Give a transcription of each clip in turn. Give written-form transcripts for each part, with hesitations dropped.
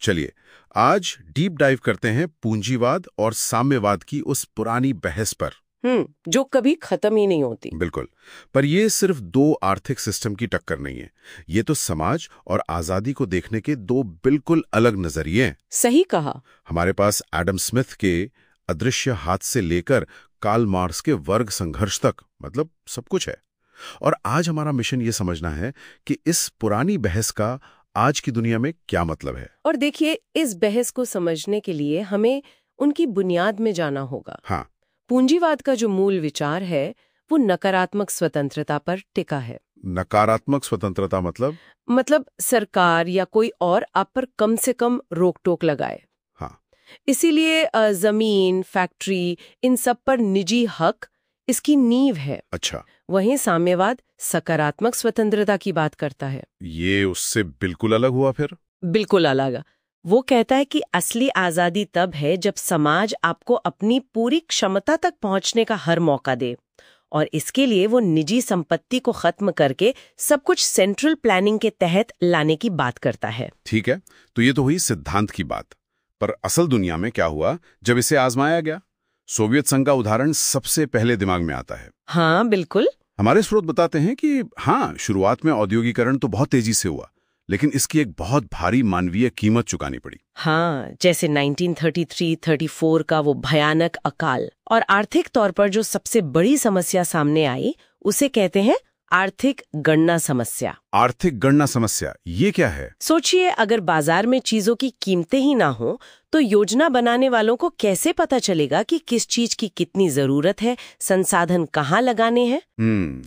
चलिए आज deep dive करते हैं पूंजीवाद और साम्यवाद की उस पुरानी बहस पर। जो कभी खत्म ही नहीं होती। बिल्कुल। पर ये सिर्फ दो आर्थिक सिस्टम की टक्कर नहीं है, ये तो समाज और आजादी को देखने के दो बिल्कुल अलग नजरिए हैं। सही कहा। हमारे पास एडम स्मिथ के अदृश्य हाथ से लेकर कार्ल मार्क्स के वर्ग संघर्ष तक, मतलब सब कुछ है। और आज हमारा मिशन ये समझना है कि इस पुरानी बहस का आज की दुनिया में क्या मतलब है। और देखिए, इस बहस को समझने के लिए हमें उनकी बुनियाद में जाना होगा। हाँ। पूंजीवाद का जो मूल विचार है वो नकारात्मक स्वतंत्रता पर टिका है। नकारात्मक स्वतंत्रता मतलब सरकार या कोई और आप पर कम से कम रोक टोक लगाए। हाँ। इसीलिए जमीन, फैक्ट्री, इन सब पर निजी हक इसकी नींव है। अच्छा। वहीं साम्यवाद सकारात्मक स्वतंत्रता की बात करता है। ये उससे बिल्कुल अलग हुआ फिर? बिल्कुल अलग। वो कहता है कि असली आजादी तब है जब समाज आपको अपनी पूरी क्षमता तक पहुंचने का हर मौका दे, और इसके लिए वो निजी संपत्ति को खत्म करके सब कुछ सेंट्रल प्लानिंग के तहत लाने की बात करता है। ठीक है, तो ये तो हुई सिद्धांत की बात। पर असल दुनिया में क्या हुआ जब इसे आजमाया गया? सोवियत संघ का उदाहरण सबसे पहले दिमाग में आता है। हाँ बिल्कुल। हमारे स्रोत बताते हैं कि हाँ, शुरुआत में औद्योगिकरण तो बहुत तेजी से हुआ, लेकिन इसकी एक बहुत भारी मानवीय कीमत चुकानी पड़ी। हाँ, जैसे 1933-34 का वो भयानक अकाल। और आर्थिक तौर पर जो सबसे बड़ी समस्या सामने आई उसे कहते हैं आर्थिक गणना समस्या। आर्थिक गणना समस्या, ये क्या है? सोचिए, अगर बाजार में चीजों की कीमतें ही ना हो तो योजना बनाने वालों को कैसे पता चलेगा कि किस चीज की कितनी जरूरत है, संसाधन कहाँ लगाने हैं?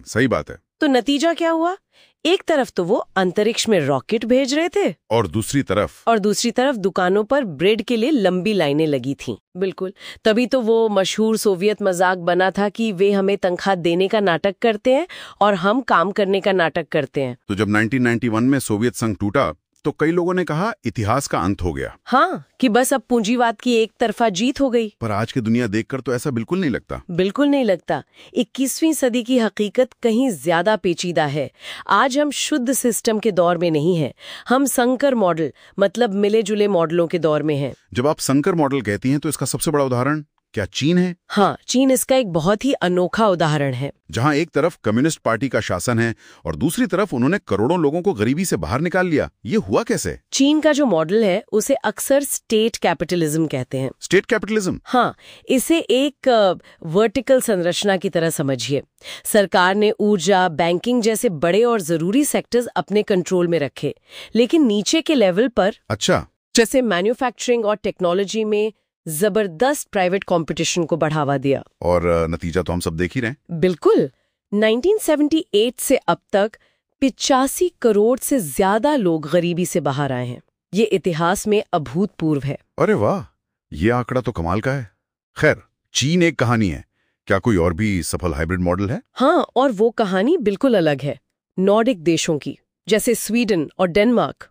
सही बात है। तो नतीजा क्या हुआ? एक तरफ तो वो अंतरिक्ष में रॉकेट भेज रहे थे और दूसरी तरफ दुकानों पर ब्रेड के लिए लंबी लाइनें लगी थीं। बिल्कुल। तभी तो वो मशहूर सोवियत मजाक बना था कि वे हमें तनख्वाह देने का नाटक करते हैं और हम काम करने का नाटक करते हैं। तो जब 1991 में सोवियत संघ टूटा तो कई लोगों ने कहा इतिहास का अंत हो गया। हाँ, कि बस अब पूंजीवाद की एक तरफा जीत हो गई। पर आज की दुनिया देखकर तो ऐसा बिल्कुल नहीं लगता। बिल्कुल नहीं लगता। 21वीं सदी की हकीकत कहीं ज्यादा पेचीदा है। आज हम शुद्ध सिस्टम के दौर में नहीं हैं। हम संकर मॉडल, मतलब मिले जुले मॉडलों के दौर में हैं। जब आप संकर मॉडल कहती हैं तो इसका सबसे बड़ा उदाहरण क्या चीन है? हाँ, चीन इसका एक बहुत ही अनोखा उदाहरण है। जहां एक तरफ कम्युनिस्ट पार्टी का शासन है और दूसरी तरफ उन्होंने करोड़ों लोगों को गरीबी से बाहर निकाल लिया। ये हुआ कैसे? चीन का जो मॉडल है उसे अक्सर स्टेट कैपिटलिज्म कहते हैं। State capitalism? हाँ, इसे एक वर्टिकल संरचना की तरह समझिए। सरकार ने ऊर्जा, बैंकिंग जैसे बड़े और जरूरी सेक्टर्स अपने कंट्रोल में रखे, लेकिन नीचे के लेवल पर, अच्छा, जैसे मैन्युफैक्चरिंग और टेक्नोलॉजी में जबरदस्त प्राइवेट कंपटीशन को बढ़ावा दिया। और नतीजा तो हम सब देख ही रहे हैं। बिल्कुल। 1978 से अब तक 85 करोड़ से ज्यादा लोग गरीबी से बाहर आए हैं। ये इतिहास में अभूतपूर्व है। अरे वाह, ये आंकड़ा तो कमाल का है। खैर, चीन एक कहानी है, क्या कोई और भी सफल हाइब्रिड मॉडल है? हाँ, और वो कहानी बिल्कुल अलग है, नॉर्डिक देशों की, जैसे स्वीडन और डेनमार्क,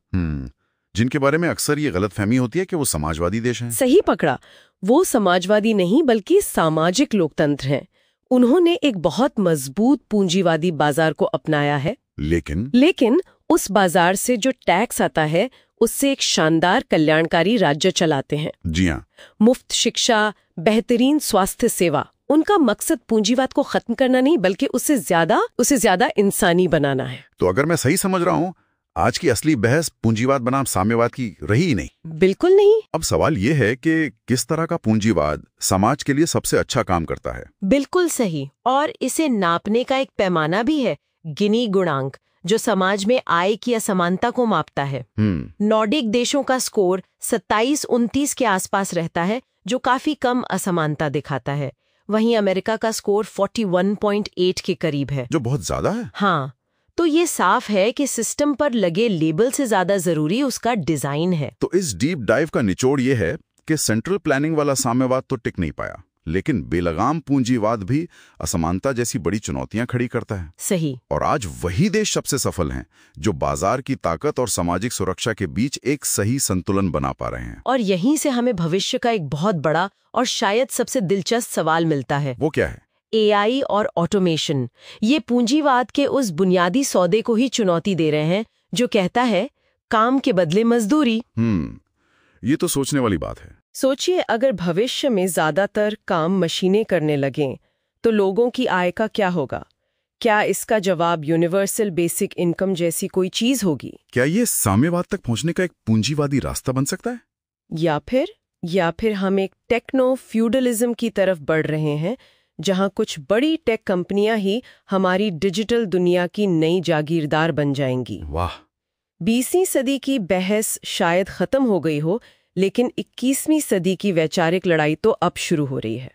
जिनके बारे में अक्सर ये गलतफहमी होती है कि वो समाजवादी देश हैं। सही पकड़ा। वो समाजवादी नहीं बल्कि सामाजिक लोकतंत्र हैं। उन्होंने एक बहुत मजबूत पूंजीवादी बाजार को अपनाया है, लेकिन उस बाजार से जो टैक्स आता है उससे एक शानदार कल्याणकारी राज्य चलाते हैं। जी हाँ। मुफ्त शिक्षा, बेहतरीन स्वास्थ्य सेवा। उनका मकसद पूंजीवाद को खत्म करना नहीं बल्कि उसे ज्यादा इंसानी बनाना है। तो अगर मैं सही समझ रहा हूँ, आज की असली बहस पूंजीवाद बनाम साम्यवाद की रही ही नहीं। बिल्कुल नहीं। अब सवाल ये है कि किस तरह का पूंजीवाद समाज के लिए सबसे अच्छा काम करता है। बिल्कुल सही। और इसे नापने का एक पैमाना भी है, गिनी गुणांक, जो समाज में आय की असमानता को मापता है। नॉर्डिक देशों का स्कोर 27-29 के आसपास रहता है, जो काफी कम असमानता दिखाता है। वहीं अमेरिका का स्कोर 41.8 के करीब है, जो बहुत ज्यादा है। हाँ, तो ये साफ है कि सिस्टम पर लगे लेबल से ज्यादा जरूरी उसका डिजाइन है। तो इस डीप डाइव का निचोड़ ये है कि सेंट्रल प्लानिंग वाला साम्यवाद तो टिक नहीं पाया, लेकिन बेलगाम पूंजीवाद भी असमानता जैसी बड़ी चुनौतियां खड़ी करता है। सही। और आज वही देश सबसे सफल हैं जो बाजार की ताकत और सामाजिक सुरक्षा के बीच एक सही संतुलन बना पा रहे हैं। और यहीं से हमें भविष्य का एक बहुत बड़ा और शायद सबसे दिलचस्प सवाल मिलता है। वो क्या है? एआई और ऑटोमेशन। ये पूंजीवाद के उस बुनियादी सौदे को ही चुनौती दे रहे हैं जो कहता है काम के बदले मजदूरी। ये तो सोचने वाली बात है। सोचिए, अगर भविष्य में ज्यादातर काम मशीनें करने लगें तो लोगों की आय का क्या होगा? क्या इसका जवाब यूनिवर्सल बेसिक इनकम जैसी कोई चीज होगी? क्या ये साम्यवाद तक पहुंचने का एक पूंजीवादी रास्ता बन सकता है? या फिर हम एक टेक्नो फ्यूडलिज्म की तरफ बढ़ रहे हैं, जहां कुछ बड़ी टेक कंपनियां ही हमारी डिजिटल दुनिया की नई जागीरदार बन जाएंगी। वाह! 20वीं सदी की बहस शायद खत्म हो गई हो, लेकिन 21वीं सदी की वैचारिक लड़ाई तो अब शुरू हो रही है।